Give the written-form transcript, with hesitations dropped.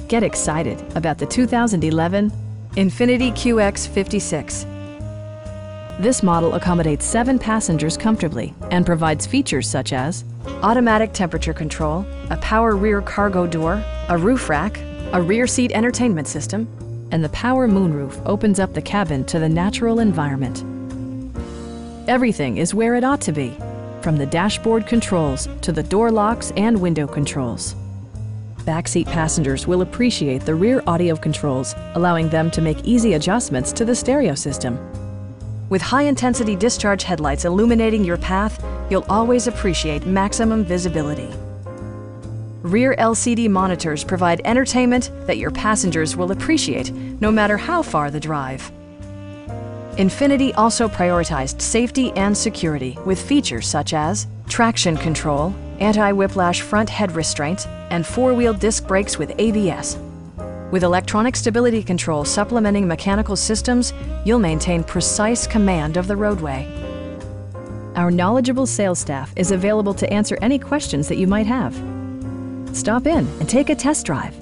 Get excited about the 2011 Infiniti QX56. This model accommodates 7 passengers comfortably and provides features such as automatic temperature control, a power rear cargo door, a roof rack, a rear seat entertainment system, and the power moonroof opens up the cabin to the natural environment. Everything is where it ought to be, from the dashboard controls to the door locks and window controls. Backseat passengers will appreciate the rear audio controls, allowing them to make easy adjustments to the stereo system. With high-intensity discharge headlights illuminating your path, you'll always appreciate maximum visibility. Rear LCD monitors provide entertainment that your passengers will appreciate no matter how far the drive. Infiniti also prioritized safety and security with features such as traction control, anti-whiplash front head restraints, and 4-wheel disc brakes with ABS. With electronic stability control supplementing mechanical systems, you'll maintain precise command of the roadway. Our knowledgeable sales staff is available to answer any questions that you might have. Stop in and take a test drive.